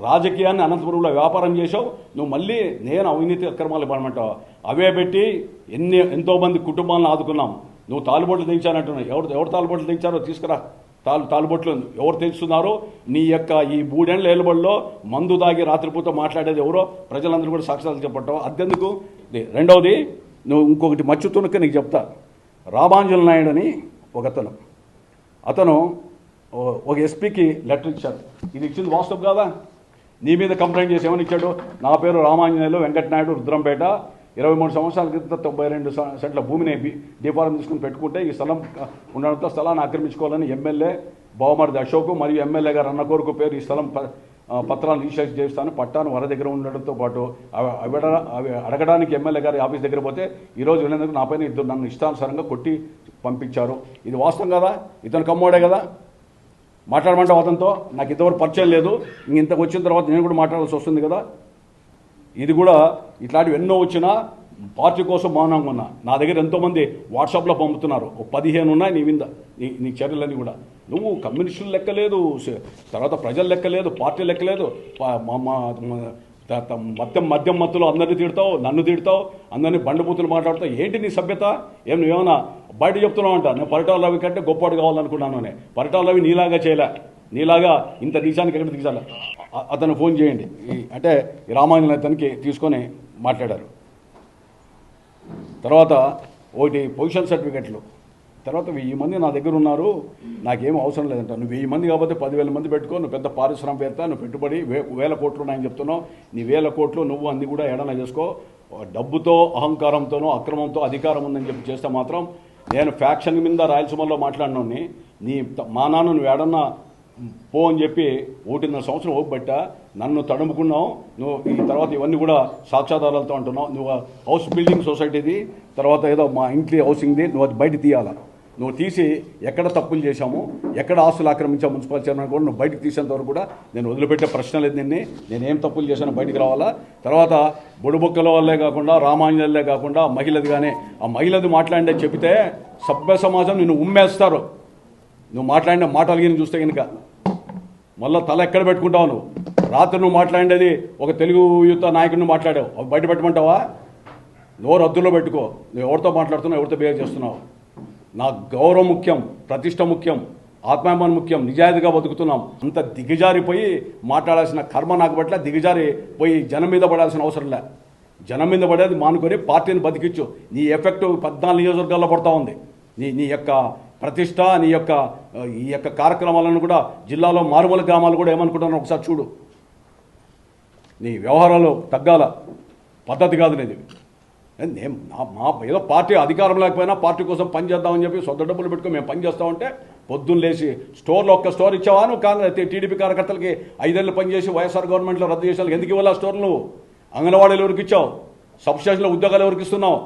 రాజకీయాన్ని అనంతపురంలో వ్యాపారం చేసావు నువ్వు, మళ్ళీ నేను అవినీతి అక్రమాలు పడమంటావు. అవే పెట్టి ఎంతోమంది కుటుంబాలను ఆదుకున్నాం. నువ్వు తాలుబొట్లు తెచ్చానంటున్నావు. ఎవరు తాలుబొట్లు తెచ్చారో తీసుకురా. తాలుబొట్లు ఎవరు తెచ్చుతున్నారో, నీ యొక్క ఈ 3 ఏళ్ల ఏలుబడిలో మందు దాగి రాత్రిపూట మాట్లాడేది ఎవరో ప్రజలందరూ కూడా సాక్ష్యాలు చెప్పట్టావు. అద్దెందుకు? రెండవది, నువ్వు ఇంకొకటి మచ్చుతునక నీకు చెప్తా. రామాంజన్ నాయుడు అని అతను ఒక ఎస్పీకి లెటర్ ఇచ్చారు. ఇది ఇచ్చింది వాస్తవం కాదా? నీ మీద కంప్లైంట్ చేసి ఏమని ఇచ్చాడు? నా పేరు రామాంజనేయులు వెంకటనాయుడు, రుద్రంపేట, 23 సంవత్సరాల క్రితం 92 సెంట్ల భూమిని డిఫారం తీసుకుని పెట్టుకుంటే ఈ స్థలం ఉండడంతో స్థలాన్ని ఆక్రమించుకోవాలని ఎమ్మెల్యే బావమరిది అశోక్ మరియు ఎమ్మెల్యే గారు అన్న కోరుకు పేరు ఈ స్థలం పత్రాలను రిజిస్టర్ చేస్తాను, పట్టాను వర దగ్గర ఉండడంతో పాటు అవి అడగడానికి ఎమ్మెల్యే గారి ఆఫీస్ దగ్గర పోతే ఈరోజు వెళ్ళేందుకు నా పైన ఇద్దరు నన్ను ఇష్టానుసారంగా కొట్టి పంపించారు. ఇది వాస్తవం కదా? ఇతను కమ్మోడే కదా? మాట్లాడమంటావు అతనితో? నాకు ఇంతవరకు పరిచయం లేదు, ఇంతకు వచ్చిన తర్వాత నేను కూడా మాట్లాడాల్సి వస్తుంది కదా. ఇది కూడా ఇట్లాంటివి ఎన్నో వచ్చినా పార్టీ కోసం మౌనంగా ఉన్నా. నా దగ్గర ఎంతోమంది వాట్సాప్లో పంపుతున్నారు, 15 ఉన్నాయి నీ మీద, నీ చర్యలన్నీ కూడా. నువ్వు కమ్యూనిస్టులు లెక్కలేదు, తర్వాత ప్రజలు లెక్కలేదు, పార్టీ లెక్కలేదు, మద్యం మత్తులో అందరినీ తిడతావు, నన్ను తిడతావు, అందరినీ బండబూతులు మాట్లాడతావు. ఏంటి నీ సభ్యత? నువ్వేమన్నా బయట చెప్తున్నావు అంట, నేను పరిటాల రవి కంటే గొప్పవాడు కావాలనుకున్నాను. నేను పరిటాల రవి నీలాగా చేయలే, నీలాగా ఇంత దేశానికి ఎక్కడ దిగాల. అతను ఫోన్ చేయండి అంటే రామాంజన్ అతనికి తీసుకొని మాట్లాడారు. తర్వాత ఒకటి పొజిషన్ సర్టిఫికెట్లు. తర్వాత 1000 మంది నా దగ్గర ఉన్నారు, నాకేం అవసరం లేదంట. నువ్వు 1000 మంది కాబట్టి 10,000 మంది పెట్టుకో, నువ్వు పెద్ద పారిశ్రామికవేత్త, నువ్వు పెట్టుబడి 1000 కోట్లు ఉన్నాయని చెప్తున్నావు. నీ 1000 కోట్లు నువ్వు అన్ని కూడా ఎడన చేసుకో. డబ్బుతో, అహంకారంతోనో, అక్రమంతో అధికారం ఉందని చెప్పి చేస్తే మాత్రం నేను ఫ్యాక్షన్ మీద రాయలసీమలో మాట్లాడినోని మా నాన్న నువ్వు ఏడన్నా పో అని చెప్పి 1.5 సంవత్సరం ఓపిబట్ట నన్ను తడుముకున్నావు. నువ్వు ఈ తర్వాత ఇవన్నీ కూడా సాక్ష్యాధారాలతో అంటున్నావు. నువ్వు హౌస్ బిల్డింగ్ సొసైటీది, తర్వాత ఏదో మా ఇంట్లో హౌసింగ్ది, నువ్వు అది బయట తీయాలా. నువ్వు తీసి ఎక్కడ తప్పులు చేశాము, ఎక్కడ ఆస్తులు ఆక్రమించాము మున్సిపల్ చైర్మన్ కూడా నువ్వు బయటకు తీసేంత వరకు కూడా నేను వదిలిపెట్టే ప్రశ్న లేదు. నేనేం తప్పులు చేశానో బయటికి రావాలా. తర్వాత బొడుబొక్కల వల్లే కాకుండా, రామాంజనేయులే కాకుండా మహిళది కానీ ఆ మహిళది మాట్లాడే చెబితే సభ్య సమాజం నిన్ను ఉమ్మేస్తారు. నువ్వు మాట్లాడిన మాటలు చూస్తే కనుక మళ్ళీ తల ఎక్కడ పెట్టుకుంటావు? నువ్వు రాత్రి నువ్వు మాట్లాడేది ఒక తెలుగు యువత నాయకుడిని మాట్లాడావు, అవి బయట పెట్టమంటావా? నోరు అద్దులో పెట్టుకో. నువ్వు ఎవరితో మాట్లాడుతున్నావు, ఎవరితో బిహేవ్ చేస్తున్నావు? నాకు గౌరవం ముఖ్యం, ప్రతిష్ట ముఖ్యం, ఆత్మాభిమానం ముఖ్యం, నిజాయితీగా బతుకుతున్నాం. అంత దిగజారిపోయి మాట్లాడాల్సిన కర్మ నాకు పట్ల, దిగజారి పోయి జనం మీద పడాల్సిన అవసరం లే. జనం మీద పడేది మానుకొని పార్టీని బతికించు. నీ ఎఫెక్ట్ 14 నియోజకవర్గాల్లో పడతా ఉంది. నీ యొక్క ప్రతిష్ట ఈ యొక్క కార్యక్రమాలను కూడా జిల్లాలో మారుమూల గ్రామాలు కూడా ఏమనుకుంటున్నారో ఒకసారి చూడు. నీ వ్యవహారాలు తగ్గాల పద్ధతి కాదు నీది. మా ఏదో పార్టీ అధికారం లేకపోయినా పార్టీ కోసం పని చేద్దామని చెప్పి సొంత డబ్బులు పెట్టుకుని మేము పని చేస్తామంటే పొద్దున్న లేచి స్టోర్లో ఒక్క స్టోర్ ఇచ్చావా నువ్వు? టీడీపీ కార్యకర్తలకి 5 ఏళ్ళు పనిచేసి వైఎస్ఆర్ గవర్నమెంట్లో రద్దు చేసావు, ఎందుకు ఇవ్వాలి ఆ స్టోర్లు? నువ్వు అంగన్వాడీలు ఎవరికి ఇచ్చావు? సబ్స్టేషన్లో ఉద్యోగాలు ఎవరికి ఇస్తున్నావు?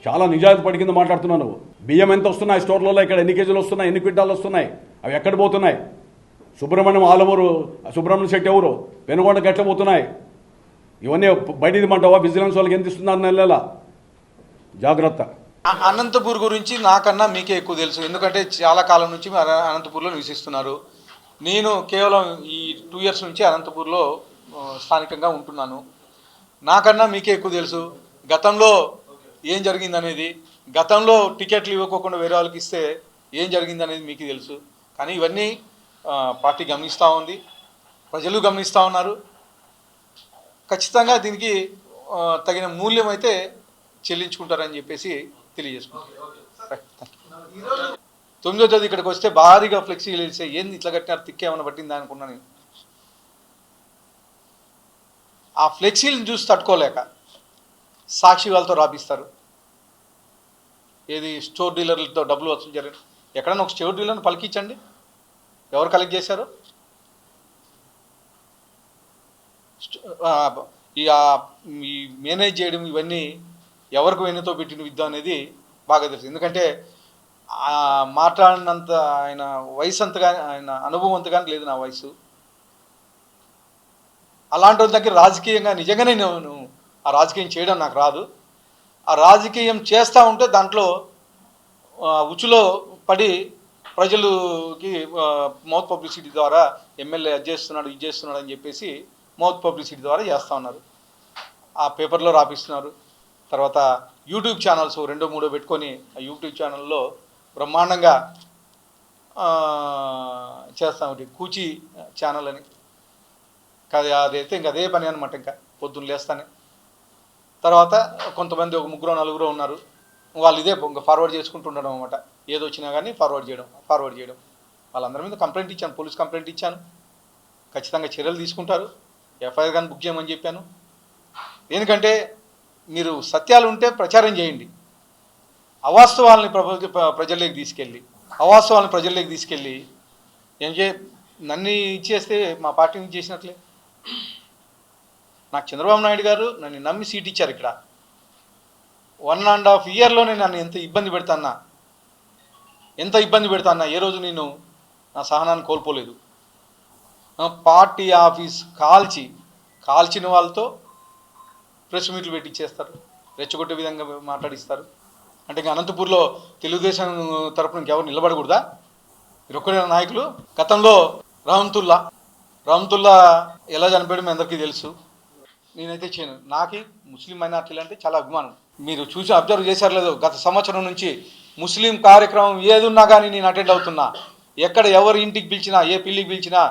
చాలా నిజాయితీ పడి కింద మాట్లాడుతున్నావు నువ్వు. బియ్యం ఎంత వస్తున్నాయి స్టోర్లలో? ఇక్కడ ఎన్ని కేజీలు వస్తున్నాయి, ఎన్ని క్వింటాలు వస్తున్నాయి, అవి ఎక్కడ పోతున్నాయి? సుబ్రహ్మణ్యం ఆలమూరు సుబ్రహ్మణ్యం శెట్టి ఎవరు? పెనుగొండకి ఎట్లా పోతున్నాయి? ఇవన్నీ బయటిది మంటావా? విజిలెన్స్ వాళ్ళకి ఎంత ఇస్తున్నారు నెల? జాగ్రత్త. అనంతపూర్ గురించి నాకన్నా మీకే ఎక్కువ తెలుసు, ఎందుకంటే చాలా కాలం నుంచి మీరు అనంతపూర్లో నివసిస్తున్నారు. నేను కేవలం ఈ 2 ఇయర్స్ నుంచి అనంతపూర్లో స్థానికంగా ఉంటున్నాను. నాకన్నా మీకే ఎక్కువ తెలుసు గతంలో ఏం జరిగిందనేది. గతంలో టికెట్లు ఇవ్వకోకుండా వేరే వాళ్ళకి ఇస్తే ఏం జరిగిందనేది మీకు తెలుసు. కానీ ఇవన్నీ పార్టీ గమనిస్తూ ఉంది, ప్రజలు గమనిస్తూ ఉన్నారు. ఖచ్చితంగా దీనికి తగిన మూల్యం అయితే చెల్లించుకుంటారని చెప్పేసి తెలియజేసుకుంటారు. 9వ తేదీ ఇక్కడికి వస్తే భారీగా ఫ్లెక్సీలు వేస్తే ఏంది ఇట్లా కట్టినారు, తిక్కేమన్నా పట్టిందా అనుకున్నా నేను. ఆ ఫ్లెక్సీలను చూసి తట్టుకోలేక సాక్షి వాళ్ళతో రాపిస్తారు. ఏది స్టోర్ డీలర్లతో డబ్బులు వసూలు జరిగింది. ఎక్కడన్నా ఒక స్టోర్ డీలర్ని పలికించండి, ఎవరు కలెక్ట్ చేశారు? ఈ మేనేజ్ చేయడం ఇవన్నీ ఎవరికి వెన్నుతో పెట్టిన విద్య అనేది బాగా తెలుసు. ఎందుకంటే మాట్లాడినంత ఆయన వయసు అంతగా, ఆయన అనుభవం అంతగానే లేదు నా వయసు. అలాంటి వాళ్ళ దగ్గర రాజకీయంగా నిజంగానే నేను ఆ రాజకీయం చేయడం నాకు రాదు. ఆ రాజకీయం చేస్తూ ఉంటే దాంట్లో ఉచ్చులో పడి ప్రజలకి మౌత్ పబ్లిసిటీ ద్వారా ఎమ్మెల్యే అది చేస్తున్నాడు ఇది చేస్తున్నాడు అని చెప్పేసి మౌత్ పబ్లిసిటీ ద్వారా చేస్తూ ఉన్నారు. ఆ పేపర్లో రాపిస్తున్నారు. తర్వాత యూట్యూబ్ ఛానల్స్ 2-3 పెట్టుకొని ఆ యూట్యూబ్ ఛానల్లో బ్రహ్మాండంగా చేస్తాం. కూచి ఛానల్ అని కాదు, అదైతే ఇంక అదే పని అనమాట. ఇంకా పొద్దున్న లేస్తానే తర్వాత కొంతమంది ఒక 3-4 ఉన్నారు, వాళ్ళు ఇదే ఇంకా ఫార్వర్డ్ చేసుకుంటుండడం అనమాట. ఏది వచ్చినా కానీ ఫార్వర్డ్ చేయడం. వాళ్ళందరి మీద కంప్లైంట్ ఇచ్చాను, పోలీస్ కంప్లైంట్ ఇచ్చాను. ఖచ్చితంగా చర్యలు తీసుకుంటారు. ఎఫ్ఐఆర్ కానీ బుక్ చేయమని చెప్పాను. ఎందుకంటే మీరు సత్యాలు ఉంటే ప్రచారం చేయండి, అవాస్తవాలని ప్రజల్లోకి తీసుకెళ్ళి ఏం నన్ను ఇచ్చేస్తే మా పార్టీని చేసినట్లే. నాకు చంద్రబాబు నాయుడు గారు నన్ను నమ్మి సీట్ ఇచ్చారు. ఇక్కడ 1.5 ఇయర్లోనే నన్ను ఎంత ఇబ్బంది పెడతానా, ఏ రోజు నేను నా సహనాన్ని కోల్పోలేదు. పార్టీ ఆఫీస్ కాల్చిన వాళ్ళతో ప్రెస్ మీట్లు పెట్టించేస్తారు, రెచ్చగొట్టే విధంగా మాట్లాడిస్తారు. అంటే ఇంకా అనంతపూర్లో తెలుగుదేశం తరపున ఇంకెవరు నిలబడకూడదా? మీరు ఒక్కడే నాయకులు. గతంలో రహమతుల్లా ఎలా చనిపోయడం అందరికీ తెలుసు. నేనైతే చేయను. నాకు ముస్లిం మైనార్టీలు అంటే చాలా అభిమానం. మీరు చూసి అబ్జర్వ్ చేశారు లేదు, గత సంవత్సరం నుంచి ముస్లిం కార్యక్రమం ఏది ఉన్నా కానీ నేను అటెండ్ అవుతున్నా. ఎక్కడ ఎవరి ఇంటికి పిలిచినా, ఏ పెళ్ళికి పిలిచినా,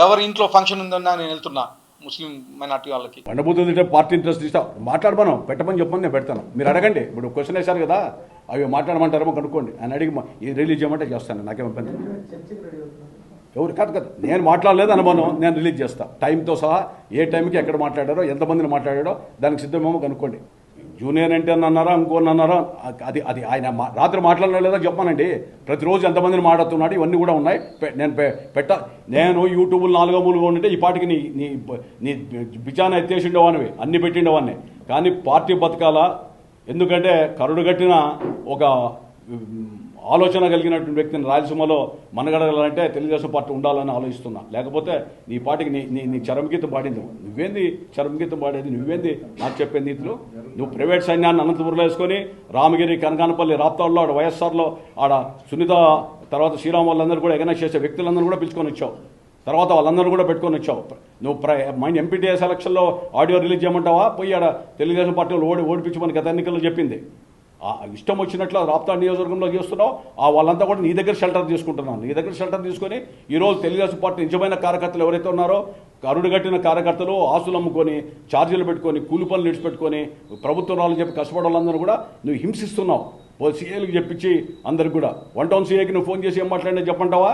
ఎవరి ఇంట్లో ఫంక్షన్ ఉందన్నా నేను వెళ్తున్నా. ముస్లిం మైనార్టీ వాళ్ళకి పండబోతుందంటే పార్టీ ఇంట్రెస్ట్ ఇస్తా మాట్లాడమను, పెట్టమని చెప్పమని నేను పెడతాను. మీరు అడగండి. ఇప్పుడు క్వశ్చన్ వేశారు కదా, అవి మాట్లాడమంటారేమో కనుక్కోండి. ఆయన అడిగి రిలీజ్ చేయమంటే చేస్తాను, నాకేం ఇబ్బంది. ఎవరు కాదు, నేను మాట్లాడలేదు అనుమానం, నేను రిలీజ్ చేస్తాను టైంతో సహా. ఏ టైంకి ఎక్కడ మాట్లాడారో, ఎంతమందిని మాట్లాడారో దానికి సిద్ధమేమో కనుక్కోండి. జూనియర్ ఎన్టీఆర్ అన్నారా, ఇంకోని అన్నారా, అది ఆయన రాత్రి మాట్లాడలేదా చెప్పానండి. ప్రతిరోజు ఎంతమందిని మాట్లాడుతున్నాడు, ఇవన్నీ కూడా ఉన్నాయి. నేను యూట్యూబ్లో 4 మూలుగా ఉంటే ఈ పాటికి నీ బిచాన ఎత్తేసిండేవానివి, అన్ని పెట్టిండేవాన్ని. కానీ పార్టీ బతకాలా, ఎందుకంటే కరుడు కట్టిన ఒక ఆలోచన కలిగినటువంటి వ్యక్తిని రాయలసీమలో మనగడగాలంటే తెలుగుదేశం పార్టీ ఉండాలని ఆలోచిస్తున్నా. లేకపోతే నీ పార్టీకి నీ చరమగీతం పాడింది. నువ్వేంది చరమగీతం పాడేది? నువ్వేంది నాకు చెప్పే నీతులు? నువ్వు ప్రైవేట్ సైన్యాన్ని అనంతపురంలో వేసుకొని రామగిరి, కనకానపల్లి, రాప్తాడులో, ఆడ వైఎస్ఆర్లో, ఆడ సునీత, తర్వాత శ్రీరామ్ వాళ్ళందరూ కూడా ఎగనెస్ట్ చేసే వ్యక్తులందరూ కూడా పిలుచుకొని వచ్చావు. తర్వాత వాళ్ళందరూ కూడా పెట్టుకొని వచ్చావు. నువ్వు ఎంపీటీఎస్ ఎలక్షన్లో ఆడియో రిలీజ్ చేయమంటావా? పోయి ఆడ తెలుగుదేశం పార్టీ వాళ్ళు ఓడిపించమని గత ఎన్నికల్లో చెప్పింది. ఇష్టం వచ్చినట్లు రాప్తాడు నియోజకవర్గంలో చేస్తున్నావు. వాళ్ళంతా కూడా నీ దగ్గర షెల్టర్ తీసుకుంటున్నాను. నీ దగ్గర షెల్టర్ తీసుకొని ఈరోజు తెలుగుదేశం పార్టీ నిజమైన కార్యకర్తలు ఎవరైతే ఉన్నారో, కరుడు కట్టిన కార్యకర్తలు ఆస్తులు అమ్ముకొని, ఛార్జీలు పెట్టుకొని, కూలి పనులు విడిచిపెట్టుకొని ప్రభుత్వం రావాలని చెప్పి కష్టపడే వాళ్ళందరూ కూడా నువ్వు హింసిస్తున్నావు. సీఏలకు చెప్పించి అందరికి కూడా 1 టౌన్ సీఏకి నువ్వు ఫోన్ చేసి ఏం మాట్లాడినా చెప్పంటావా?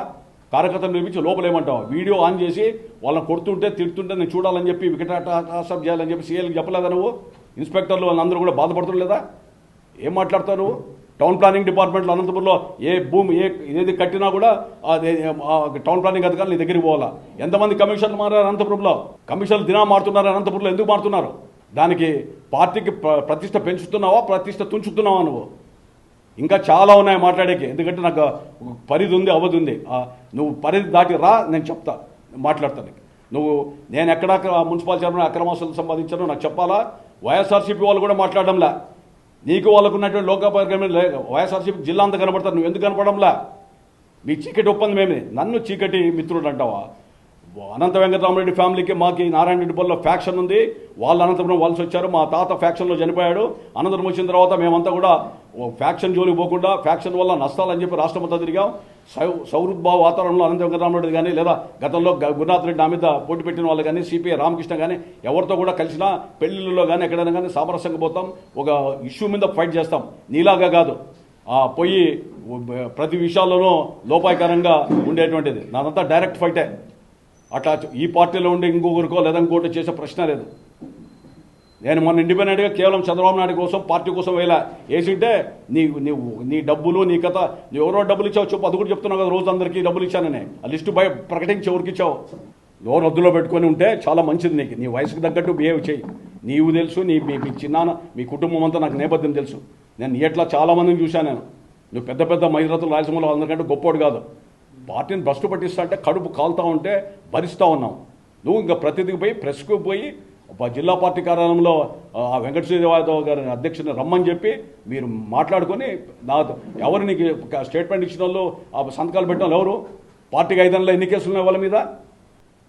కార్యకర్తలు పిలిపించి లోపల ఏమంటావా? వీడియో ఆన్ చేసి వాళ్ళని కొడుతుంటే తిడుతుంటే నేను చూడాలని చెప్పి వికటాటాసప్ చేయాలని చెప్పి సీఏలకు చెప్పలేదా నువ్వు? ఇన్స్పెక్టర్లు వాళ్ళందరూ కూడా బాధపడుతుండలేదా? ఏం మాట్లాడతావు నువ్వు? టౌన్ ప్లానింగ్ డిపార్ట్మెంట్లో అనంతపురంలో ఏ భూమి ఏది కట్టినా కూడా టౌన్ ప్లానింగ్ అధికారులు నీ దగ్గరికి పోవాలా? ఎంతమంది కమిషన్లు మారారు అనంతపురంలో? కమిషన్లు దినా మారుతున్నారు అనంతపురంలో, ఎందుకు మారుతున్నారు? దానికి పార్టీకి ప్రతిష్ట పెంచుతున్నావా, ప్రతిష్ట తుంచుతున్నావా నువ్వు? ఇంకా చాలా ఉన్నాయి మాట్లాడేకి, ఎందుకంటే నాకు పరిధి ఉంది, అవధి ఉంది. నువ్వు పరిధి దాటి రా, నేను చెప్తా, మాట్లాడతాను. నేను ఎక్కడ మున్సిపల్ చైర్మన్ అక్రమాస్తులు సంపాదించానో నాకు చెప్పాలా? వైఎస్ఆర్సీపీ వాళ్ళు కూడా మాట్లాడడంలా. నీకు వాళ్ళకు ఉన్నటువంటి లోకాపరికరమైన వైఎస్ఆర్సీపీ జిల్లా అంతా కనబడతారు, నువ్వు ఎందుకు కనపడంలా? మీ చీకటి ఒప్పందమేమి? నన్ను చీకటి మిత్రుడు అంటావా? అనంత వెంకటరామరెడ్డి ఫ్యామిలీకి మాకు నారాయణ రెడ్డి బల్లో ఫ్యాక్షన్ ఉంది. వాళ్ళు అనంతపురం వలస వచ్చారు. మా తాత ఫ్యాక్షన్లో చనిపోయాడు. అనంతపురం వచ్చిన తర్వాత మేమంతా కూడా ఫ్యాక్షన్ జోలికి పోకుండా ఫ్యాక్షన్ వల్ల నష్టాలని చెప్పి రాష్ట్రమంతా తిరిగాం. సౌహృద్భావ వాతావరణంలో అనంత వెంకటరామరెడ్డి కానీ, లేదా గతంలో గురునాథ్ రెడ్డి నా మీద పోటీ పెట్టిన వాళ్ళు కానీ, సిపిఐ రామకృష్ణ కానీ, ఎవరితో కూడా కలిసినా పెళ్లిళ్ళలో కానీ ఎక్కడైనా కానీ సామరస్యంగా పోతాం. ఒక ఇష్యూ మీద ఫైట్ చేస్తాం. నీలాగా కాదు పోయి ప్రతి విషయాల్లోనూ లోపాయకరంగా ఉండేటువంటిది. నాదంతా డైరెక్ట్ ఫైటే. అట్లా ఈ పార్టీలో ఉండి ఇంకొకరికో లేదా ఇంకోటి చేసే ప్రశ్న లేదు. నేను మొన్న ఇండిపెండెంట్గా కేవలం చంద్రబాబు నాయుడు కోసం, పార్టీ కోసం వేసింటే నీ డబ్బులు, నీ కథ, నువ్వు ఎవరో డబ్బులు ఇచ్చావు చెప్పు. అది కూడా చెప్తున్నావు కదా, రోజు అందరికీ డబ్బులు ఇచ్చానని. ఆ లిస్టు ప్రకటించి ఎవరికి ఇచ్చావు? ఎవరు రద్దులో పెట్టుకొని ఉంటే చాలా మంచిది. నీ వయసుకు తగ్గట్టు బిహేవ్ చేయి. నీవు తెలుసు, మీ చిన్నాన్న, మీ కుటుంబం అంతా నాకు నేపథ్యం తెలుసు. నేను ఎట్లా చాలామందిని చూశాను. నువ్వు పెద్ద పెద్ద మైరతులు రాయలసీమలో అందరికంటే గొప్పోడు కాదు. పార్టీని భ్రష్టు పట్టిస్తా అంటే కడుపు కాలుతా ఉంటే భరిస్తూ ఉన్నావు. నువ్వు ఇంకా ప్రతిదికి పోయి ప్రెస్కు పోయి జిల్లా పార్టీ కార్యాలయంలో వెంకట శ్రీదేవాదవ్ గారి అధ్యక్షుని రమ్మని చెప్పి మీరు మాట్లాడుకొని ఎవరు నీకు స్టేట్మెంట్ ఇచ్చిన వాళ్ళు సంతకాలు పెట్టిన వాళ్ళు ఎవరు? పార్టీకి 5 నెలలు ఎన్ని కేసులు ఉన్నాయి వాళ్ళ మీద?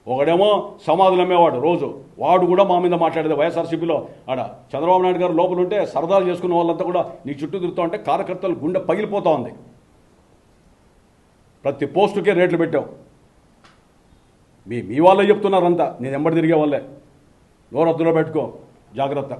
ఒకడేమో సమాధులు అమ్మేవాడు రోజు, వాడు కూడా మా మీద మాట్లాడేది. వైఎస్ఆర్సీపీలో ఆడ చంద్రబాబు నాయుడు గారు లోపల ఉంటే సరదాలు చేసుకున్న వాళ్ళంతా కూడా నీ చుట్టూ తిరుగుతూ ఉంటే కార్యకర్తలు గుండె పగిలిపోతూ ఉంది. ప్రతి పోస్టుకే రేట్లు పెట్టావు. మీ వాళ్ళే చెప్తున్నారంతా, నేను ఎంబడి తిరిగే వాళ్ళే. నోరు అద్దులో పెట్టుకో, జాగ్రత్త.